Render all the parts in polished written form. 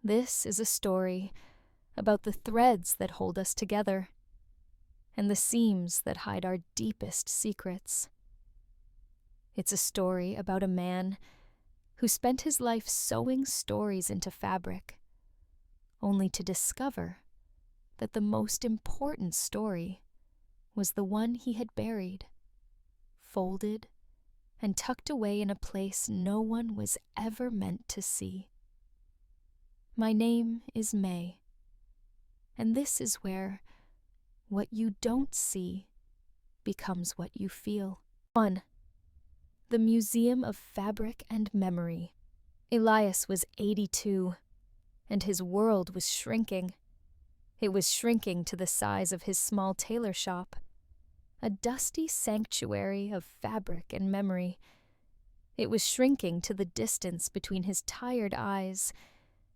This is a story about the threads that hold us together and the seams that hide our deepest secrets. It's a story about a man who spent his life sewing stories into fabric, only to discover that the most important story was the one he had buried, folded, and tucked away in a place no one was ever meant to see. My name is May, and this is where what you don't see becomes what you feel. 1. The Museum of Fabric and Memory. Elias was 82, and his world was shrinking. It was shrinking to the size of his small tailor shop, a dusty sanctuary of fabric and memory. It was shrinking to the distance between his tired eyes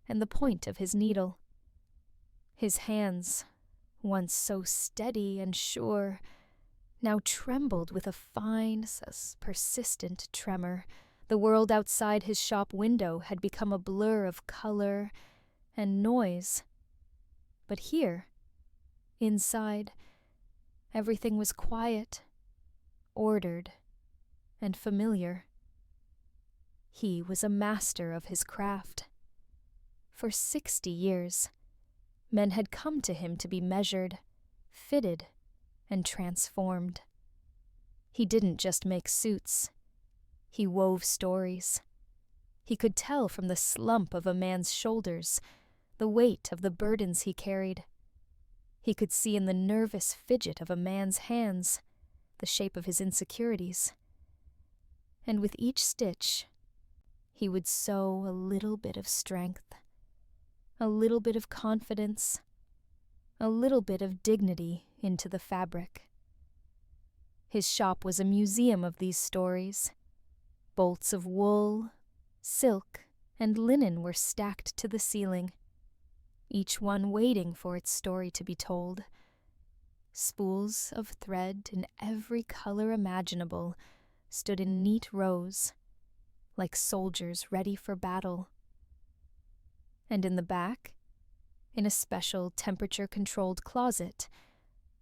and the point of his needle. His hands, once so steady and sure, now trembled with a fine, persistent tremor. The world outside his shop window had become a blur of color and noise. But here, inside, everything was quiet, ordered, and familiar. He was a master of his craft. For 60 years, men had come to him to be measured, fitted, and transformed. He didn't just make suits. He wove stories. He could tell from the slump of a man's shoulders the weight of the burdens he carried. He could see in the nervous fidget of a man's hands the shape of his insecurities. And with each stitch, he would sew a little bit of strength, a little bit of confidence, a little bit of dignity into the fabric. His shop was a museum of these stories. Bolts of wool, silk, and linen were stacked to the ceiling, each one waiting for its story to be told. Spools of thread in every color imaginable stood in neat rows, like soldiers ready for battle. And in the back, in a special temperature-controlled closet,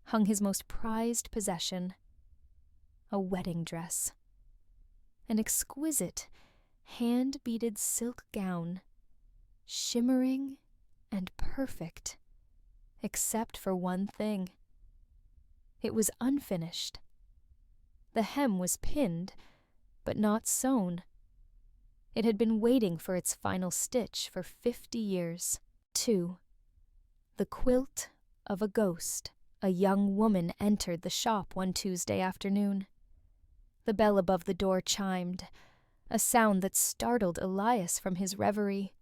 hung his most prized possession, a wedding dress. An exquisite, hand-beaded silk gown, shimmering and perfect, except for one thing. It was unfinished. The hem was pinned, but not sewn. It had been waiting for its final stitch for 50 years. 2. The quilt of a ghost. A young woman entered the shop one Tuesday afternoon. The bell above the door chimed, a sound that startled Elias from his reverie.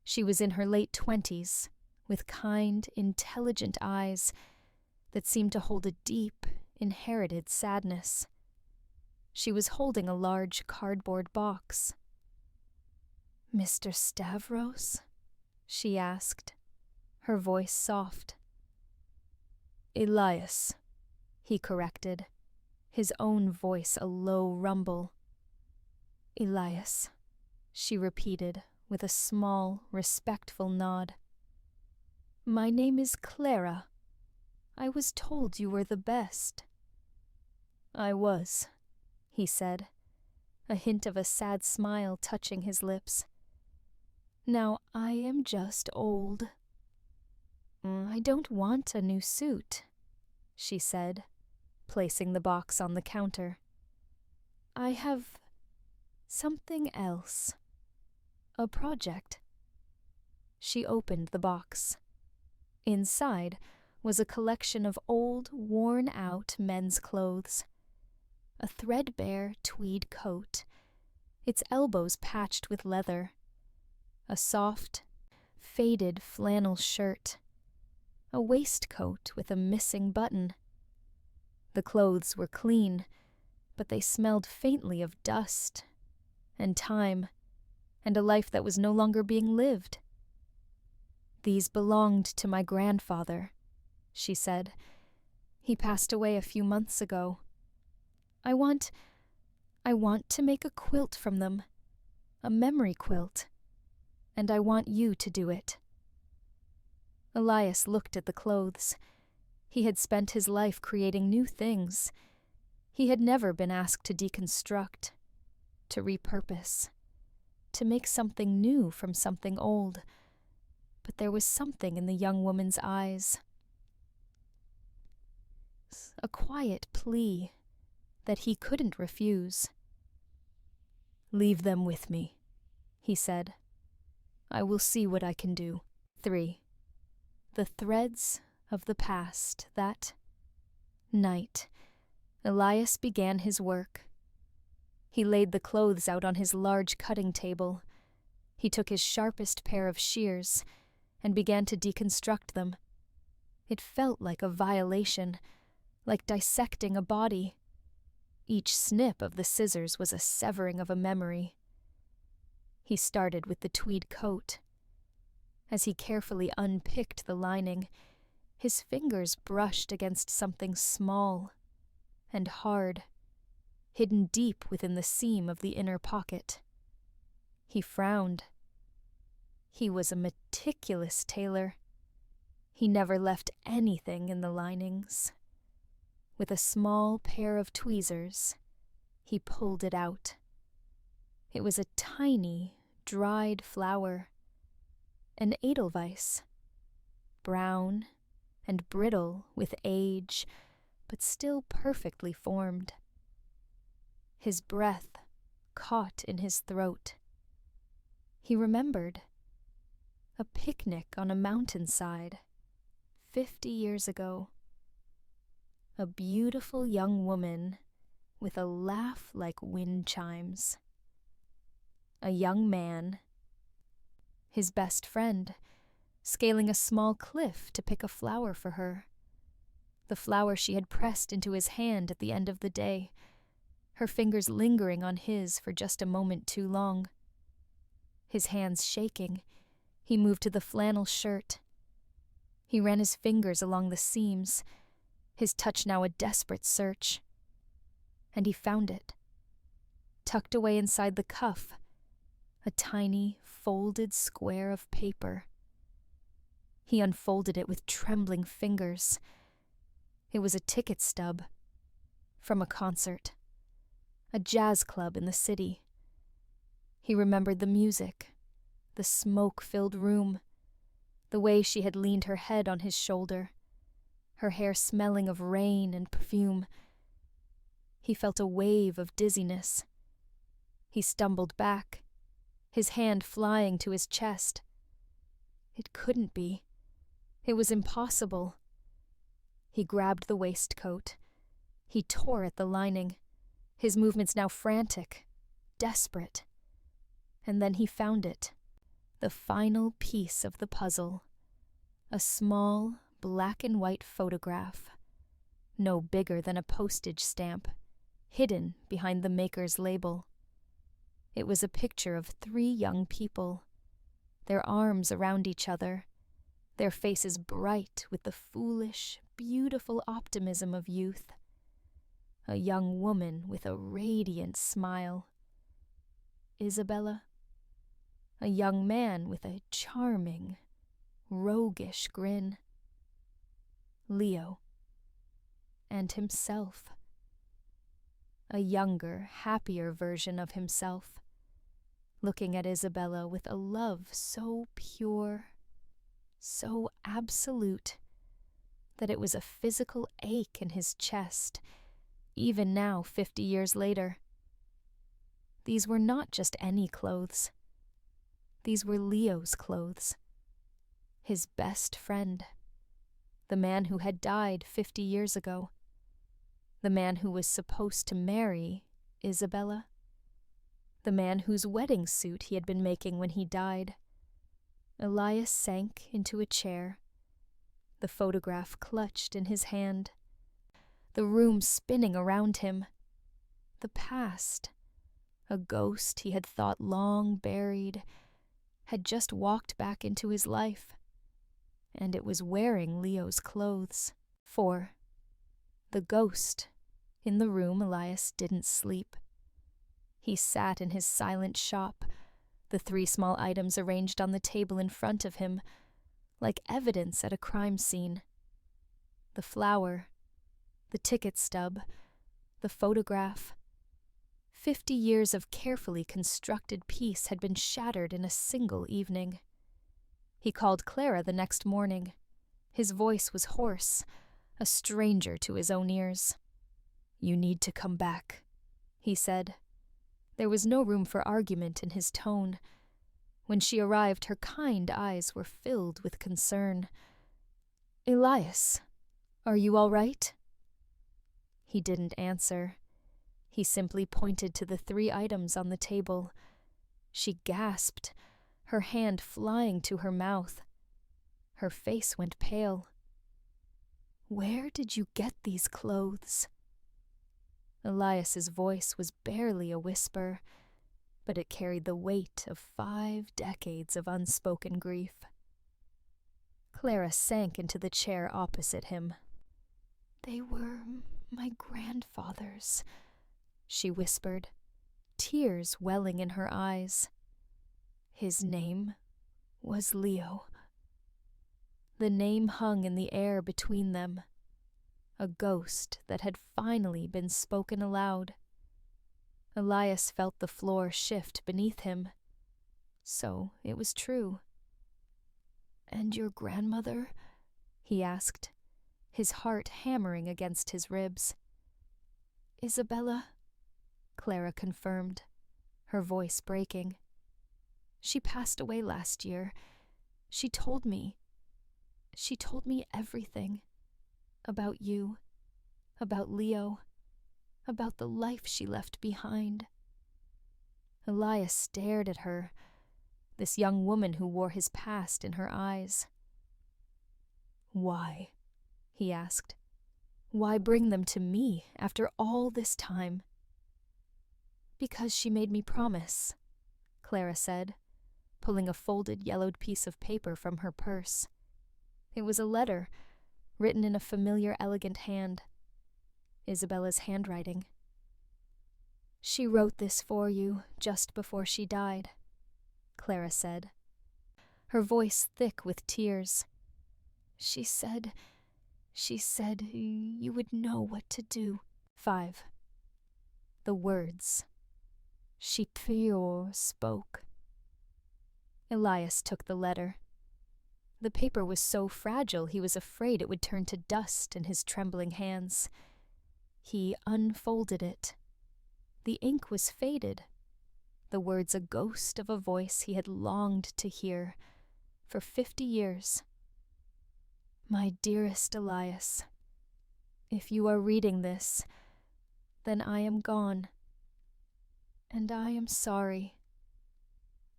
She was in her late 20s, with kind, intelligent eyes that seemed to hold a deep, inherited sadness. She was holding a large cardboard box. "Mr. Stavros?" she asked, her voice soft. "Elias," he corrected, his own voice a low rumble. "Elias," she repeated with a small, respectful nod. "My name is Clara. I was told you were the best." "I was," he said, a hint of a sad smile touching his lips. "Now I am just old." "I don't want a new suit," she said, placing the box on the counter. "I have something else. A project." She opened the box. Inside was a collection of old, worn-out men's clothes. A threadbare tweed coat, its elbows patched with leather. A soft, faded flannel shirt. A waistcoat with a missing button. The clothes were clean, but they smelled faintly of dust and time and a life that was no longer being lived. "These belonged to my grandfather," she said. "He passed away a few months ago. I want to make a quilt from them, a memory quilt, and I want you to do it." Elias looked at the clothes. He had spent his life creating new things. He had never been asked to deconstruct, to repurpose, to make something new from something old. But there was something in the young woman's eyes. A quiet plea that he couldn't refuse. "Leave them with me," he said. "I will see what I can do." 3. The threads of the past. That night, Elias began his work. He laid the clothes out on his large cutting table. He took his sharpest pair of shears and began to deconstruct them. It felt like a violation, like dissecting a body. Each snip of the scissors was a severing of a memory. He started with the tweed coat. As he carefully unpicked the lining, his fingers brushed against something small and hard, hidden deep within the seam of the inner pocket. He frowned. He was a meticulous tailor. He never left anything in the linings. With a small pair of tweezers, he pulled it out. It was a tiny, dried flower, an edelweiss, brown and brittle with age, but still perfectly formed. His breath caught in his throat. He remembered a picnic on a mountainside 50 years ago. A beautiful young woman with a laugh like wind chimes. A young man, his best friend, scaling a small cliff to pick a flower for her. The flower she had pressed into his hand at the end of the day, her fingers lingering on his for just a moment too long. His hands shaking, he moved to the flannel shirt. He ran his fingers along the seams, his touch now a desperate search. And he found it. Tucked away inside the cuff, a tiny, folded square of paper. He unfolded it with trembling fingers. It was a ticket stub from a concert, a jazz club in the city. He remembered the music, the smoke-filled room, the way she had leaned her head on his shoulder, her hair smelling of rain and perfume. He felt a wave of dizziness. He stumbled back, his hand flying to his chest. It couldn't be. It was impossible. He grabbed the waistcoat. He tore at the lining, his movements now frantic, desperate. And then he found it, the final piece of the puzzle. A small, black and white photograph, no bigger than a postage stamp, hidden behind the maker's label. It was a picture of 3 young people, their arms around each other, their faces bright with the foolish, beautiful optimism of youth. A young woman with a radiant smile, Isabella. A young man with a charming, roguish grin, Leo. And himself. A younger, happier version of himself, looking at Isabella with a love so pure, so absolute, that it was a physical ache in his chest, even now 50 years later. These were not just any clothes. These were Leo's clothes. His best friend. The man who had died 50 years ago. The man who was supposed to marry Isabella. The man whose wedding suit he had been making when he died. Elias sank into a chair, the photograph clutched in his hand, the room spinning around him. The past, a ghost he had thought long buried, had just walked back into his life, and it was wearing Leo's clothes. 4. The ghost. In the room, Elias didn't sleep. He sat in his silent shop, the 3 small items arranged on the table in front of him, like evidence at a crime scene. The flower, the ticket stub, the photograph. 50 years of carefully constructed peace had been shattered in a single evening. He called Clara the next morning. His voice was hoarse, a stranger to his own ears. "You need to come back," he said. There was no room for argument in his tone. When she arrived, her kind eyes were filled with concern. "Elias, are you all right?" He didn't answer. He simply pointed to the 3 items on the table. She gasped, her hand flying to her mouth. Her face went pale. "Where did you get these clothes?" Elias's voice was barely a whisper, but it carried the weight of 5 decades of unspoken grief. Clara sank into the chair opposite him. "They were my grandfather's," she whispered, tears welling in her eyes. "His name was Leo." The name hung in the air between them, a ghost that had finally been spoken aloud. Elias felt the floor shift beneath him. So it was true. "And your grandmother?" he asked, his heart hammering against his ribs. "Isabella," Clara confirmed, her voice breaking. "She passed away last year. She told me everything. About you, about Leo, about the life she left behind." Elias stared at her, this young woman who wore his past in her eyes. "Why?" he asked. "Why bring them to me after all this time?" "Because she made me promise," Clara said, pulling a folded yellowed piece of paper from her purse. It was a letter, written in a familiar, elegant hand. Isabella's handwriting. "She wrote this for you just before she died," Clara said, her voice thick with tears. She said you would know what to do." 5. The words. She Tailor spoke. Elias took the letter. The paper was so fragile he was afraid it would turn to dust in his trembling hands. He unfolded it. The ink was faded, the words a ghost of a voice he had longed to hear for 50 years. "My dearest Elias, if you are reading this, then I am gone. And I am sorry.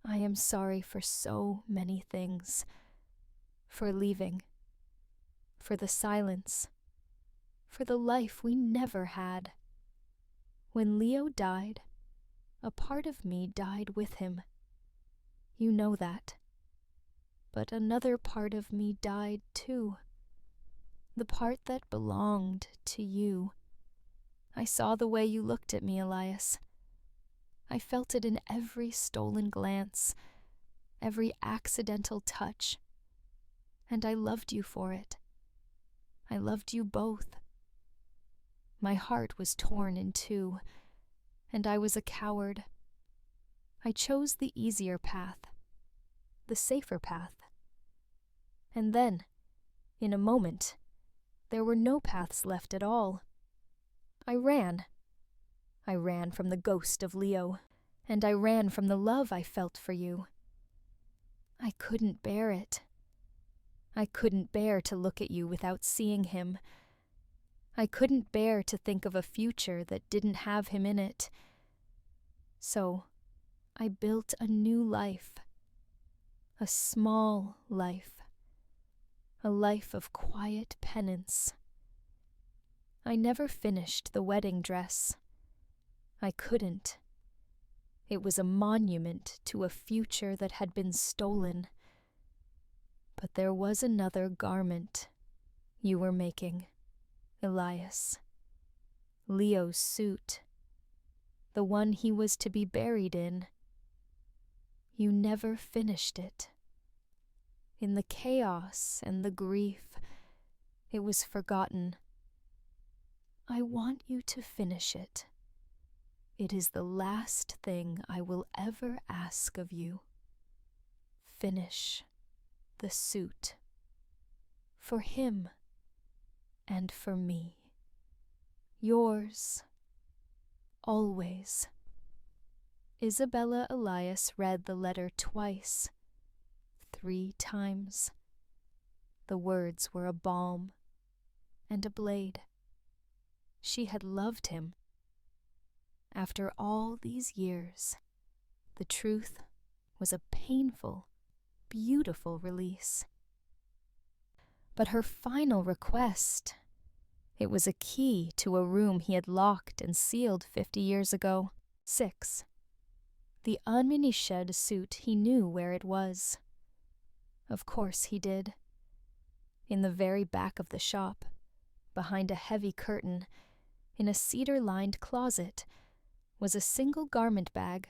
I am sorry for so many things. For leaving. For the silence. For the life we never had. When Leo died, a part of me died with him. You know that. But another part of me died too. The part that belonged to you. I saw the way you looked at me, Elias. I felt it in every stolen glance, every accidental touch. And I loved you for it. I loved you both. My heart was torn in 2, and I was a coward. I chose the easier path, the safer path. And then, in a moment, there were no paths left at all. I ran. I ran from the ghost of Leo, and I ran from the love I felt for you. I couldn't bear it. I couldn't bear to look at you without seeing him. I couldn't bear to think of a future that didn't have him in it. So, I built a new life. A small life. A life of quiet penance. I never finished the wedding dress. I couldn't. It was a monument to a future that had been stolen. But there was another garment you were making, Elias. Leo's suit. The one he was to be buried in. You never finished it. In the chaos and the grief, it was forgotten. I want you to finish it. It is the last thing I will ever ask of you. Finish the suit. For him and for me. Yours, always. Isabella Elias read the letter twice, 3 times. The words were a balm and a blade. She had loved him. After all these years, the truth was a painful, beautiful release. But her final request, it was a key to a room he had locked and sealed 50 years ago. 6. The unfinished suit, he knew where it was. Of course he did. In the very back of the shop, behind a heavy curtain, in a cedar-lined closet, was a single garment bag,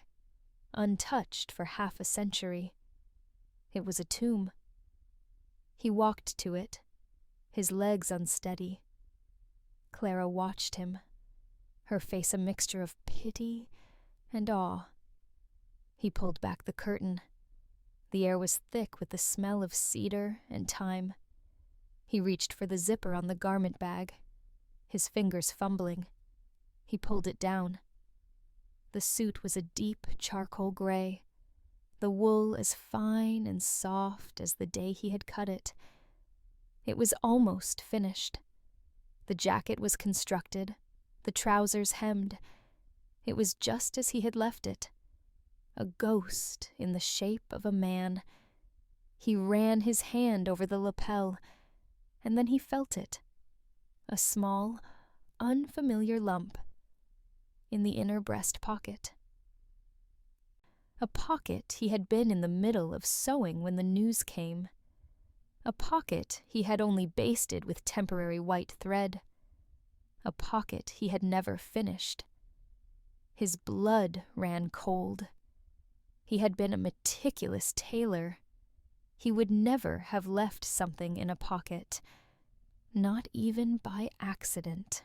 untouched for half a century. It was a tomb. He walked to it, his legs unsteady. Clara watched him, her face a mixture of pity and awe. He pulled back the curtain. The air was thick with the smell of cedar and thyme. He reached for the zipper on the garment bag, his fingers fumbling. He pulled it down. The suit was a deep charcoal gray, the wool as fine and soft as the day he had cut it. It was almost finished. The jacket was constructed, the trousers hemmed. It was just as he had left it, a ghost in the shape of a man. He ran his hand over the lapel, and then he felt it, a small, unfamiliar lump in the inner breast pocket. A pocket he had been in the middle of sewing when the news came. A pocket he had only basted with temporary white thread. A pocket he had never finished. His blood ran cold. He had been a meticulous tailor. He would never have left something in a pocket, not even by accident.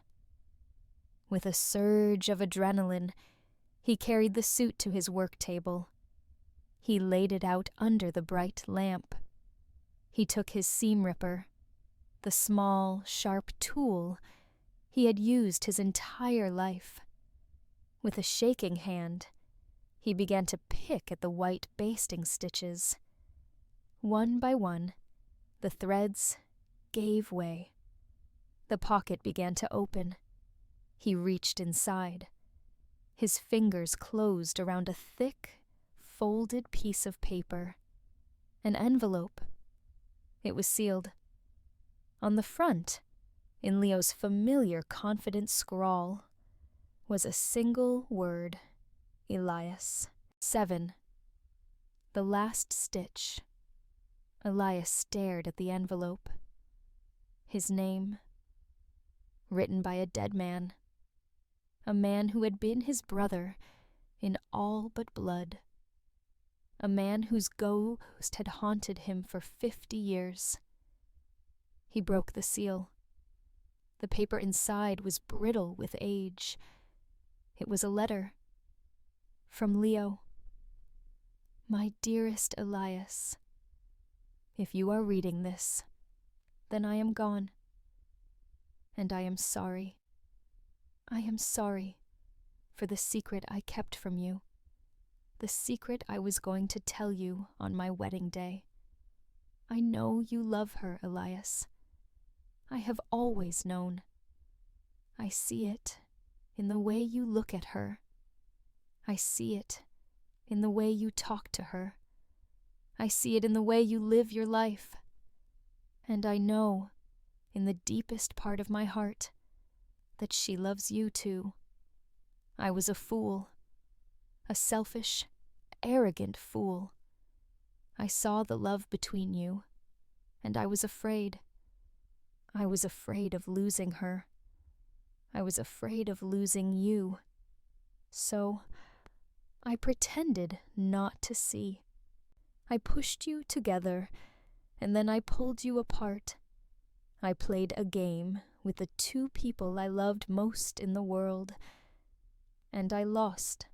With a surge of adrenaline, he carried the suit to his work table. He laid it out under the bright lamp. He took his seam ripper, the small, sharp tool he had used his entire life. With a shaking hand, he began to pick at the white basting stitches. One by one, the threads gave way. The pocket began to open. He reached inside. His fingers closed around a thick, folded piece of paper. An envelope. It was sealed. On the front, in Leo's familiar confident scrawl, was a single word, Elias. 7. The last stitch. Elias stared at the envelope. His name, written by a dead man. A man who had been his brother in all but blood. A man whose ghost had haunted him for 50 years. He broke the seal. The paper inside was brittle with age. It was a letter. From Leo. My dearest Elias, if you are reading this, then I am gone. And I am sorry. I am sorry for the secret I kept from you, the secret I was going to tell you on my wedding day. I know you love her, Elias. I have always known. I see it in the way you look at her. I see it in the way you talk to her. I see it in the way you live your life. And I know, in the deepest part of my heart, that she loves you too. I was a fool, a selfish, arrogant fool. I saw the love between you, and I was afraid. I was afraid of losing her. I was afraid of losing you. So I pretended not to see. I pushed you together, and then I pulled you apart. I played a game with the two people I loved most in the world, and I lost.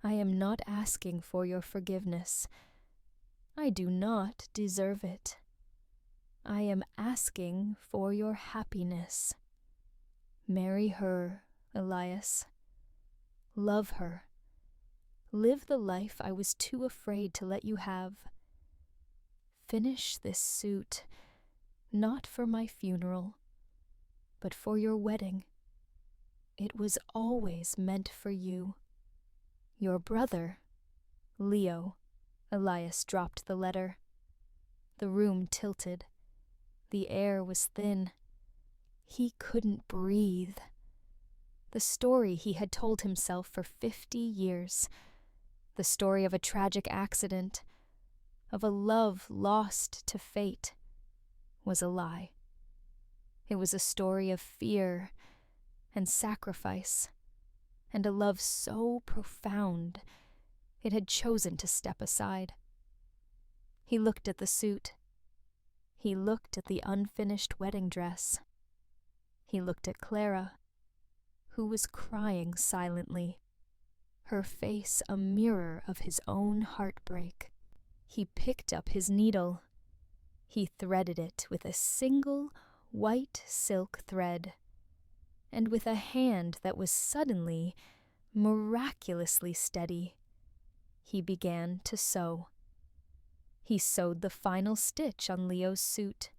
I am not asking for your forgiveness. I do not deserve it. I am asking for your happiness. Marry her, Elias. Love her. Live the life I was too afraid to let you have. Finish this suit, not for my funeral, but for your wedding. It was always meant for you. Your brother, Leo. Elias dropped the letter. The room tilted. The air was thin. He couldn't breathe. The story he had told himself for 50 years, the story of a tragic accident, of a love lost to fate, was a lie. It was a story of fear and sacrifice, and a love so profound it had chosen to step aside. He looked at the suit. He looked at the unfinished wedding dress. He looked at Clara, who was crying silently, her face a mirror of his own heartbreak. He picked up his needle. He threaded it with a single white silk thread, and with a hand that was suddenly, miraculously steady, he began to sew. He sewed the final stitch on Leo's suit.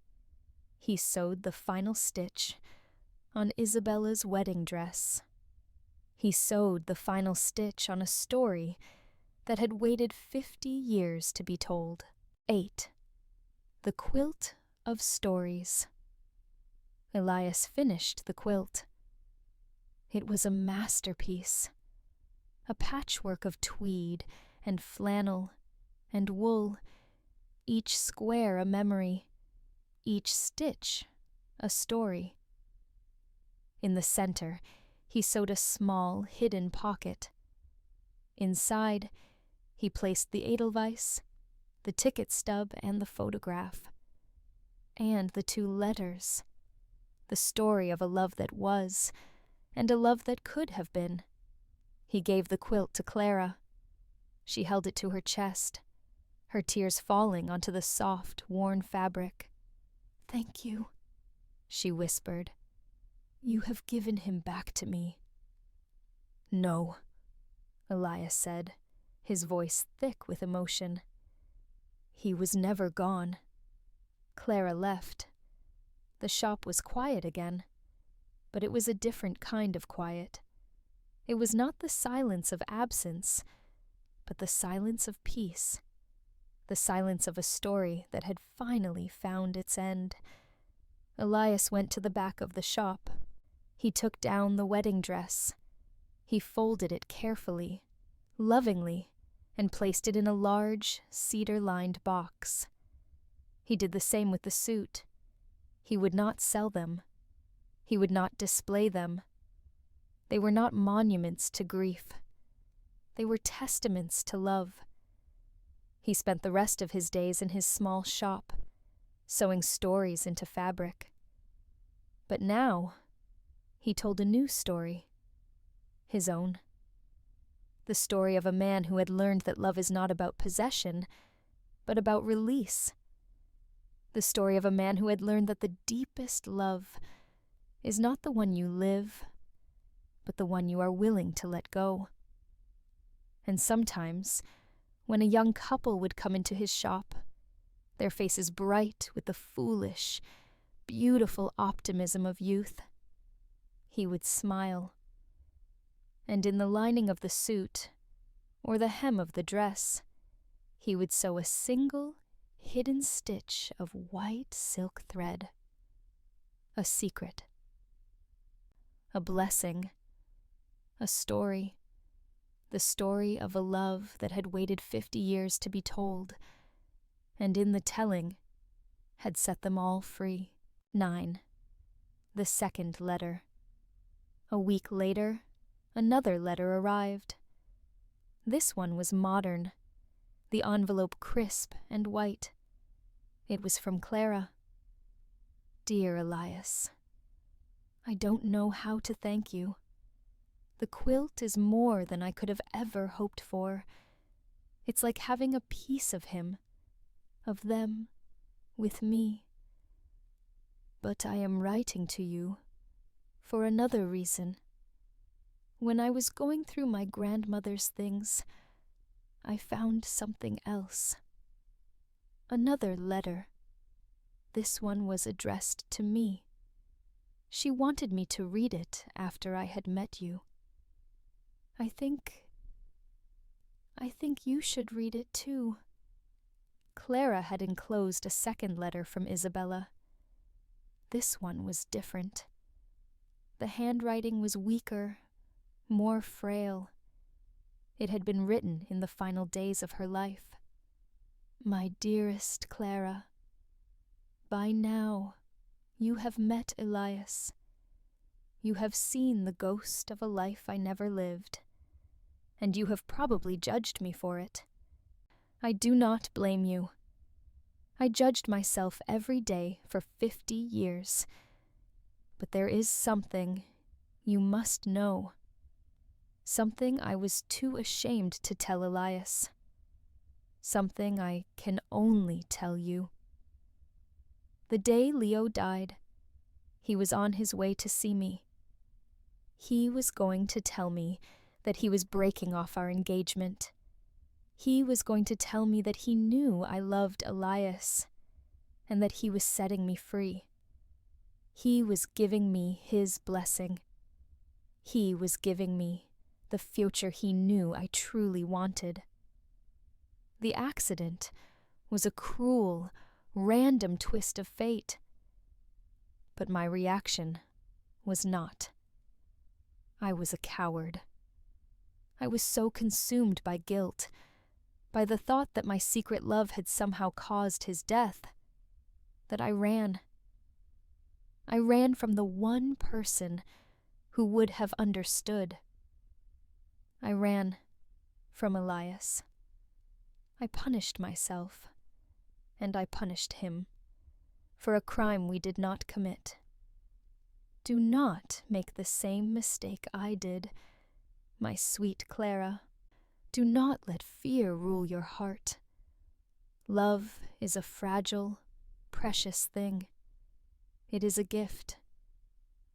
He sewed the final stitch on Isabella's wedding dress. He sewed the final stitch on a story that had waited 50 years to be told. 8. The Quilt of Stories. Elias finished the quilt. It was a masterpiece, a patchwork of tweed and flannel and wool, each square a memory, each stitch a story. In the center, he sewed a small, hidden pocket. Inside, he placed the edelweiss, the ticket stub, and the photograph, and the 2 letters, the story of a love that was, and a love that could have been. He gave the quilt to Clara. She held it to her chest, her tears falling onto the soft, worn fabric. "Thank you," she whispered. "You have given him back to me." "No," Elias said, his voice thick with emotion. "He was never gone." Clara left. The shop was quiet again, but it was a different kind of quiet. It was not the silence of absence, but the silence of peace, the silence of a story that had finally found its end. Elias went to the back of the shop. He took down the wedding dress. He folded it carefully, lovingly, and placed it in a large, cedar-lined box. He did the same with the suit. He would not sell them. He would not display them. They were not monuments to grief. They were testaments to love. He spent the rest of his days in his small shop, sewing stories into fabric. But now, he told a new story, his own. The story of a man who had learned that love is not about possession, but about release. The story of a man who had learned that the deepest love is not the one you live, but the one you are willing to let go. And sometimes, when a young couple would come into his shop, their faces bright with the foolish, beautiful optimism of youth, he would smile. And in the lining of the suit, or the hem of the dress, he would sew a single, hidden stitch of white silk thread. A secret. A blessing. A story. The story of a love that had waited 50 years to be told, and in the telling, had set them all free. 9. The second letter. A week later, another letter arrived. This one was modern. the envelope crisp and white. It was from Clara. Dear Elias, I don't know how to thank you. The quilt is more than I could have ever hoped for. It's like having a piece of him, of them, with me. But I am writing to you for another reason. When I was going through my grandmother's things, I found something else. Another letter. This one was addressed to me. She wanted me to read it after I had met you. I think you should read it too. Clara had enclosed a second letter from Isabella. This one was different. The handwriting was weaker, more frail. It had been written in the final days of her life. My dearest Clara, by now you have met Elias. You have seen the ghost of a life I never lived, and you have probably judged me for it. I do not blame you. I judged myself every day for 50 years. But there is something you must know. Something I was too ashamed to tell Elias. Something I can only tell you. The day Leo died, he was on his way to see me. He was going to tell me that he was breaking off our engagement. He was going to tell me that he knew I loved Elias, and that he was setting me free. He was giving me his blessing. He was giving me the future he knew I truly wanted. The accident was a cruel, random twist of fate. But my reaction was not. I was a coward. I was so consumed by guilt, by the thought that my secret love had somehow caused his death, that I ran. I ran from the one person who would have understood. I ran from Elias. I punished myself, and I punished him, for a crime we did not commit. Do not make the same mistake I did, my sweet Clara. Do not let fear rule your heart. Love is a fragile, precious thing. It is a gift.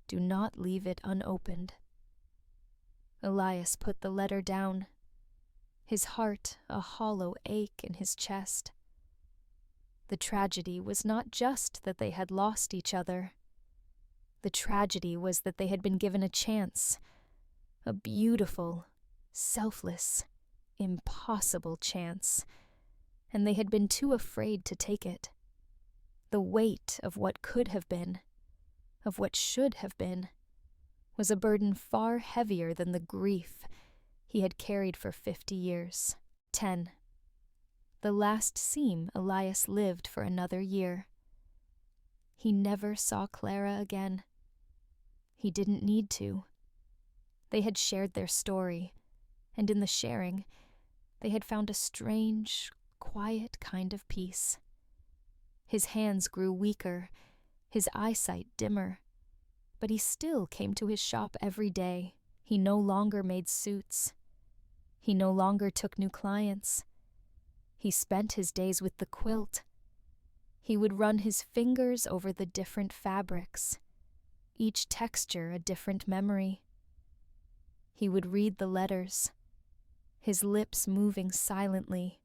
Do not leave it unopened. Elias put the letter down, his heart a hollow ache in his chest. The tragedy was not just that they had lost each other. The tragedy was that they had been given a chance, a beautiful, selfless, impossible chance, and they had been too afraid to take it. The weight of what could have been, of what should have been, was a burden far heavier than the grief he had carried for 50 years. 10. The last seam Elias lived for another year. He never saw Clara again. He didn't need to. They had shared their story, and in the sharing, they had found a strange, quiet kind of peace. His hands grew weaker, his eyesight dimmer, but he still came to his shop every day. He no longer made suits. He no longer took new clients. He spent his days with the quilt. He would run his fingers over the different fabrics, each texture a different memory. He would read the letters, his lips moving silently,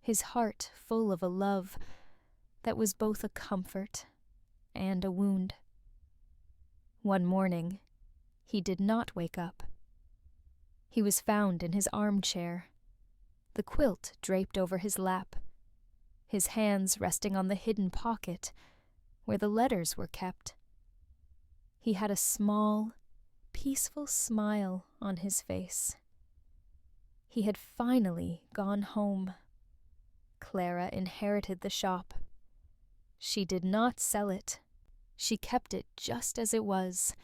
his heart full of a love that was both a comfort and a wound. One morning, he did not wake up. He was found in his armchair, the quilt draped over his lap, his hands resting on the hidden pocket where the letters were kept. He had a small, peaceful smile on his face. He had finally gone home. Clara inherited the shop. She did not sell it. She kept it just as it was,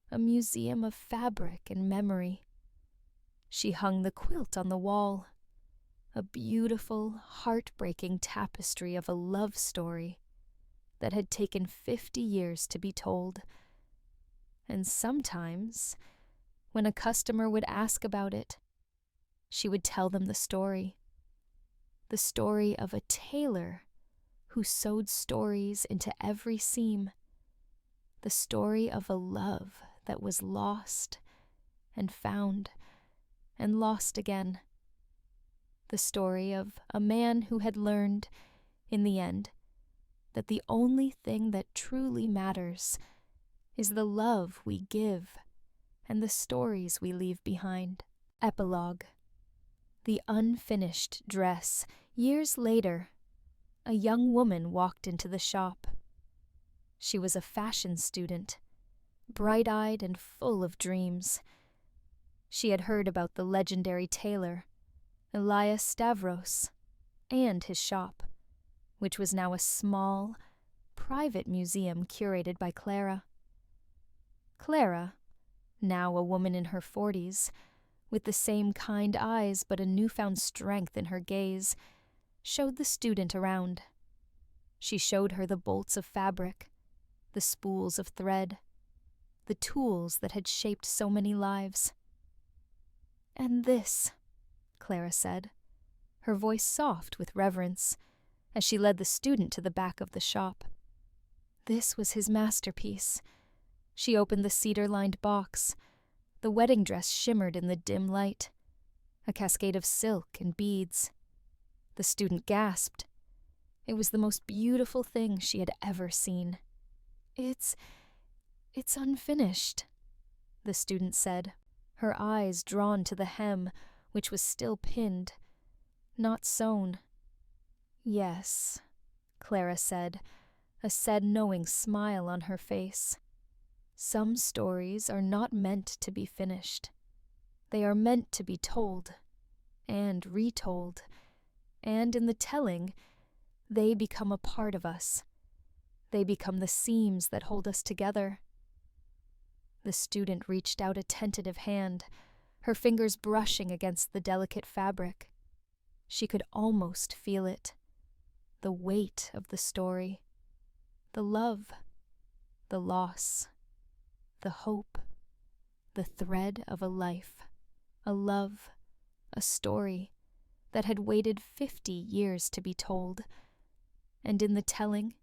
a museum of fabric and memory. She hung the quilt on the wall, a beautiful, heartbreaking tapestry of a love story that had taken 50 years to be told. And sometimes, when a customer would ask about it, she would tell them the story of a tailor who sewed stories into every seam, the story of a love that was lost and found and lost again, the story of a man who had learned, in the end, that the only thing that truly matters is the love we give and the stories we leave behind. Epilogue. The unfinished dress. Years later, a young woman walked into the shop. She was a fashion student, bright-eyed and full of dreams. She had heard about the legendary tailor, Elias, and his shop, which was now a small, private museum curated by Clara. Clara, now a woman in her 40s, with the same kind eyes but a newfound strength in her gaze, showed the student around. She showed her the bolts of fabric, the spools of thread, the tools that had shaped so many lives. "And this," Clara said, her voice soft with reverence, as she led the student to the back of the shop. This was his masterpiece. She opened the cedar-lined box. The wedding dress shimmered in the dim light, a cascade of silk and beads. The student gasped. It was the most beautiful thing she had ever seen. It's unfinished," the student said, her eyes drawn to the hem, which was still pinned, not sewn. "Yes," Clara said, a sad knowing smile on her face. "Some stories are not meant to be finished. They are meant to be told, and retold, and in the telling, they become a part of us. They become the seams that hold us together." The student reached out a tentative hand, her fingers brushing against the delicate fabric. She could almost feel it, the weight of the story, the love, the loss, the hope, the thread of a life, a love, a story that had waited 50 years to be told, and in the telling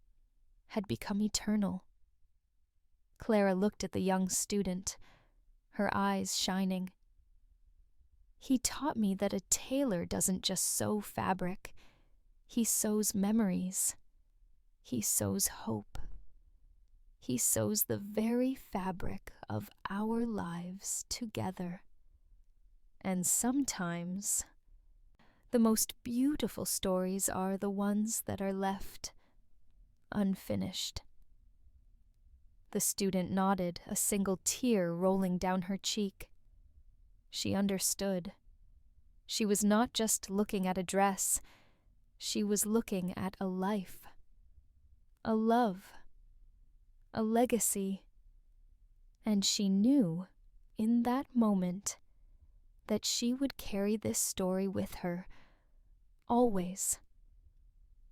had become eternal. Clara looked at the young student, her eyes shining. "He taught me that a tailor doesn't just sew fabric. He sews memories. He sews hope. He sews the very fabric of our lives together. And sometimes the most beautiful stories are the ones that are left unfinished." The student nodded, a single tear rolling down her cheek. She understood. She was not just looking at a dress. She was looking at a life, a love, a legacy. And she knew, in that moment, that she would carry this story with her, always.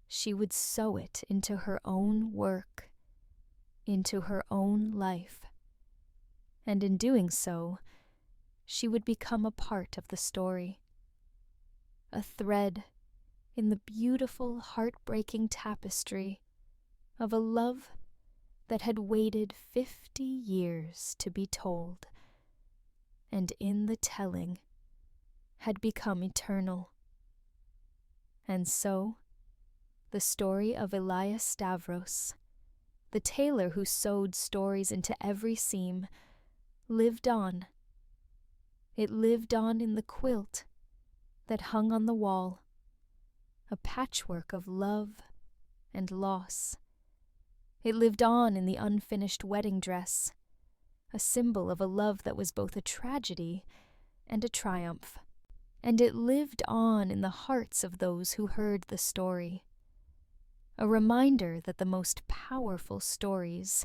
She would sew it into her own work, into her own life, and in doing so, she would become a part of the story, a thread in the beautiful, heartbreaking tapestry of a love that had waited 50 years to be told, and in the telling had become eternal. And so, the story of Elias, the tailor who sewed stories into every seam, lived on. It lived on in the quilt that hung on the wall, a patchwork of love and loss. It lived on in the unfinished wedding dress, a symbol of a love that was both a tragedy and a triumph. And it lived on in the hearts of those who heard the story, a reminder that the most powerful stories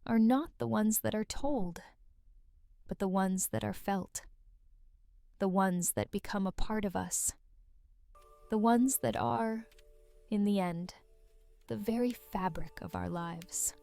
are not the ones that are told, but the ones that are felt, the ones that become a part of us, the ones that are, in the end, the very fabric of our lives.